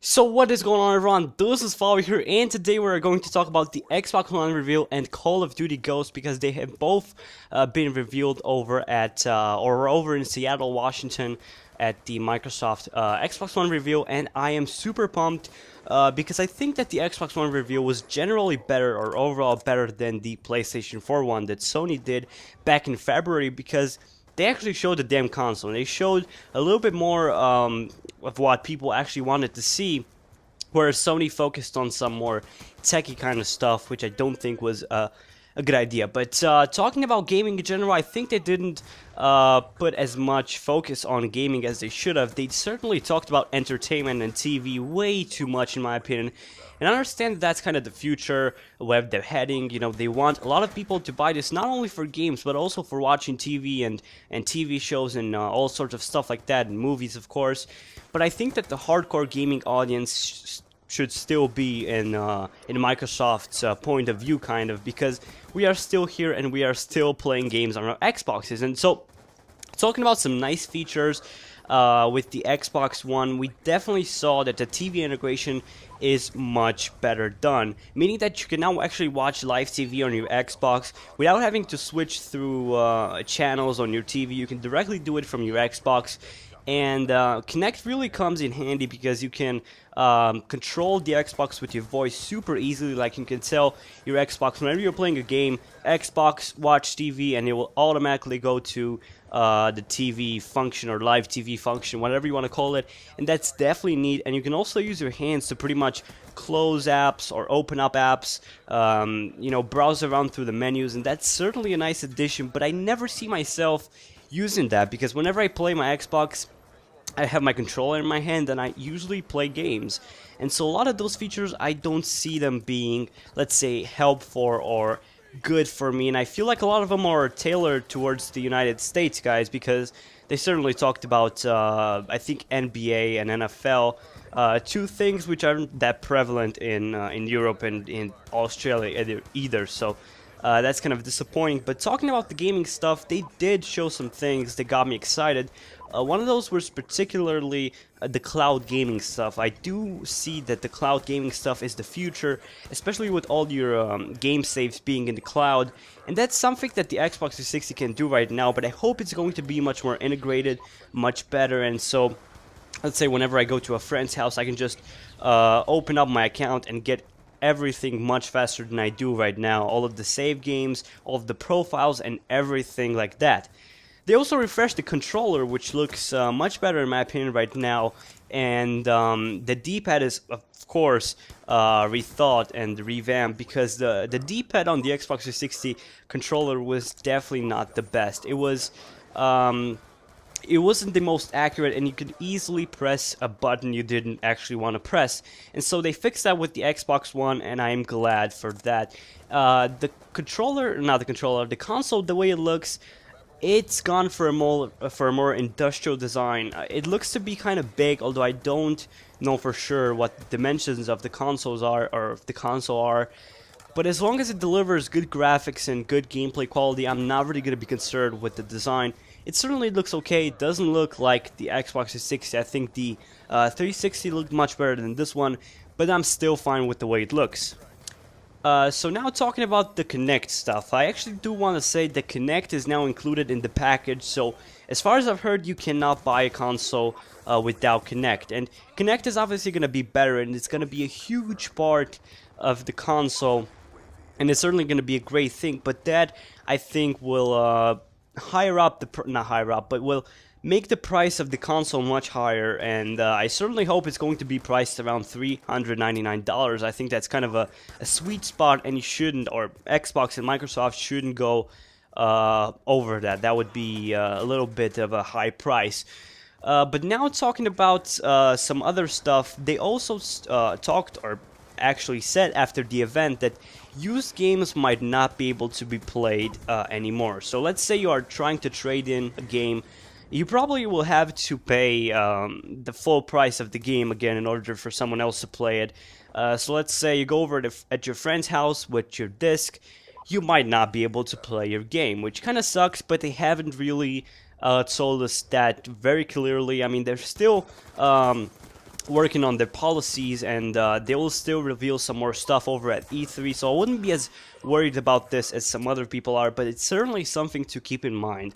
So what is going on, everyone? This is Follow here, and today we're going to talk about the Xbox One reveal and Call of Duty Ghosts because they have both been revealed over at or over in Seattle, Washington, at the Microsoft Xbox One reveal, and I am super pumped because I think that the Xbox One reveal was generally better or overall better than the PlayStation 4 one that Sony did back in February because they actually showed the damn console. And they showed a little bit more of what people actually wanted to see, whereas Sony focused on some more techie kind of stuff, which I don't think was a good idea. But talking about gaming in general, I think they didn't put as much focus on gaming as they should have. They certainly talked about entertainment and TV way too much, in my opinion. And I understand that's kind of the future, where they're heading. You know, they want a lot of people to buy this not only for games, but also for watching TV and TV shows and all sorts of stuff like that, and movies, of course. But I think that the hardcore gaming audience should still be in Microsoft's point of view, kind of, because we are still here and we are still playing games on our Xboxes. And so, talking about some nice features with the Xbox One, we definitely saw that the TV integration is much better done, meaning that you can now actually watch live TV on your Xbox without having to switch through channels on your TV. You can directly do it from your Xbox. And Kinect really comes in handy because you can control the Xbox with your voice super easily. Like, you can tell your Xbox whenever you're playing a game, Xbox watch TV, and it will automatically go to the TV function or live TV function, whatever you want to call it. And that's definitely neat. And you can also use your hands to pretty much close apps or open up apps, you know, browse around through the menus, and that's certainly a nice addition. But I never see myself using that because whenever I play my Xbox, I have my controller in my hand and I usually play games. And so a lot of those features, I don't see them being, let's say, helpful or good for me. And I feel like a lot of them are tailored towards the United States, guys, because they certainly talked about, I think, NBA and NFL, two things which aren't that prevalent in Europe and in Australia either. So that's kind of disappointing. But talking about the gaming stuff, they did show some things that got me excited. One of those was particularly the cloud gaming stuff. I do see that the cloud gaming stuff is the future, especially with all your game saves being in the cloud. And that's something that the Xbox 360 can do right now, but I hope it's going to be much more integrated, much better. And so, let's say whenever I go to a friend's house, I can just open up my account and get everything much faster than I do right now. All of the save games, all of the profiles, and everything like that. They also refreshed the controller, which looks much better in my opinion right now, and the D-pad is, of course, rethought and revamped because the D-pad on the Xbox 360 controller was definitely not the best. It wasn't the most accurate, and you could easily press a button you didn't actually want to press. And so they fixed that with the Xbox One, and I am glad for that. The console, the way it looks, it's gone for a more industrial design. It looks to be kind of big, although I don't know for sure what the dimensions of the consoles are, or if the console are. But as long as it delivers good graphics and good gameplay quality, I'm not really going to be concerned with the design. It certainly looks okay. It doesn't look like the Xbox 360. I think the 360 looked much better than this one, but I'm still fine with the way it looks. So now talking about the Kinect stuff, I actually do want to say the Kinect is now included in the package. So as far as I've heard, you cannot buy a console without Kinect. And Kinect is obviously going to be better, and it's going to be a huge part of the console. And it's certainly going to be a great thing, but that, I think, will not higher up, but will make the price of the console much higher, and I certainly hope it's going to be priced around $399. I think that's kind of a sweet spot, and you shouldn't, or Xbox and Microsoft shouldn't go over that. That would be a little bit of a high price. But now talking about some other stuff, they also talked, or actually said after the event, that used games might not be able to be played anymore. So let's say you are trying to trade in a game. You probably will have to pay the full price of the game again in order for someone else to play it. So let's say you go over at your friend's house with your disc. You might not be able to play your game, which kind of sucks, but they haven't really told us that very clearly. I mean, they're still working on their policies, and they will still reveal some more stuff over at E3, so I wouldn't be as worried about this as some other people are, but it's certainly something to keep in mind.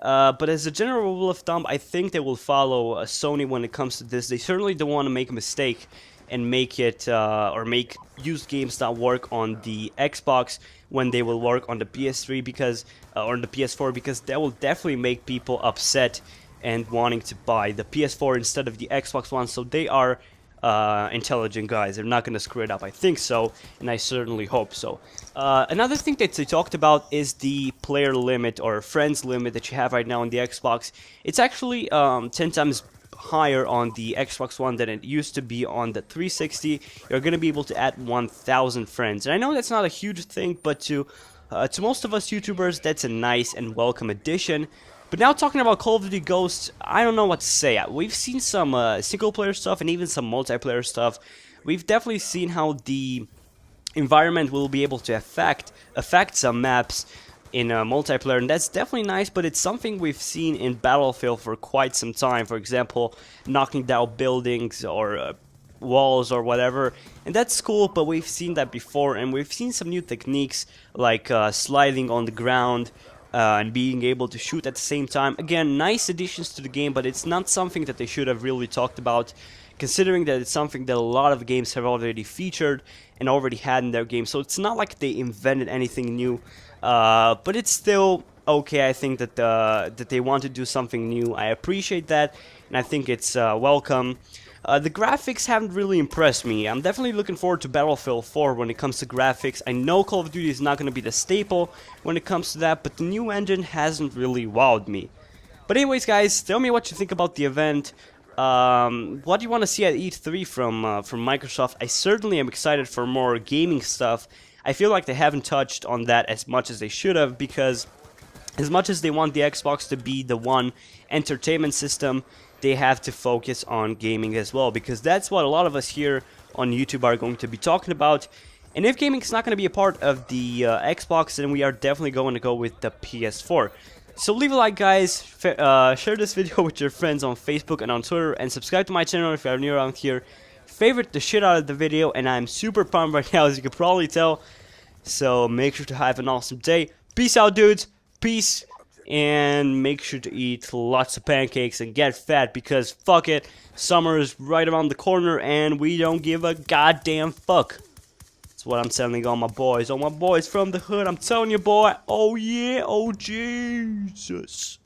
But as a general rule of thumb, I think they will follow Sony when it comes to this. They certainly don't want to make a mistake and make it, or make used games not work on the Xbox when they will work on the PS3 because, or on the PS4, because that will definitely make people upset and wanting to buy the PS4 instead of the Xbox One. So they are intelligent guys. They're not going to screw it up. I think so, and I certainly hope so. Another thing that they talked about is the player limit or friends limit that you have right now on the Xbox. It's actually 10 times higher on the Xbox One than it used to be on the 360. You're going to be able to add 1,000 friends. And I know that's not a huge thing, but to most of us YouTubers, that's a nice and welcome addition. But now talking about Call of Duty Ghosts, I don't know what to say. We've seen some single-player stuff and even some multiplayer stuff. We've definitely seen how the environment will be able to affect some maps in multiplayer, and that's definitely nice, but it's something we've seen in Battlefield for quite some time. For example, knocking down buildings or walls or whatever, and that's cool, but we've seen that before, and we've seen some new techniques like sliding on the ground, and being able to shoot at the same time. Again, nice additions to the game, but it's not something that they should have really talked about, considering that it's something that a lot of games have already featured and already had in their game. So it's not like they invented anything new, but it's still okay. I think that that they want to do something new. I appreciate that, and I think it's welcome. The graphics haven't really impressed me. I'm definitely looking forward to Battlefield 4 when it comes to graphics. I know Call of Duty is not going to be the staple when it comes to that, but the new engine hasn't really wowed me. But anyways, guys, tell me what you think about the event. What do you want to see at E3 from Microsoft? I certainly am excited for more gaming stuff. I feel like they haven't touched on that as much as they should have, because as much as they want the Xbox to be the one entertainment system, they have to focus on gaming as well, because that's what a lot of us here on YouTube are going to be talking about. And if gaming is not going to be a part of the Xbox, then we are definitely going to go with the PS4. So leave a like, guys, share this video with your friends on Facebook and on Twitter, and subscribe to my channel if you are new around here. Favorite the shit out of the video, and I'm super pumped right now, as you can probably tell. So make sure to have an awesome day. Peace out, dudes. Peace. And make sure to eat lots of pancakes and get fat, because fuck it, summer is right around the corner and we don't give a goddamn fuck. That's what I'm telling all my boys from the hood. I'm telling you, boy. Oh yeah, oh Jesus.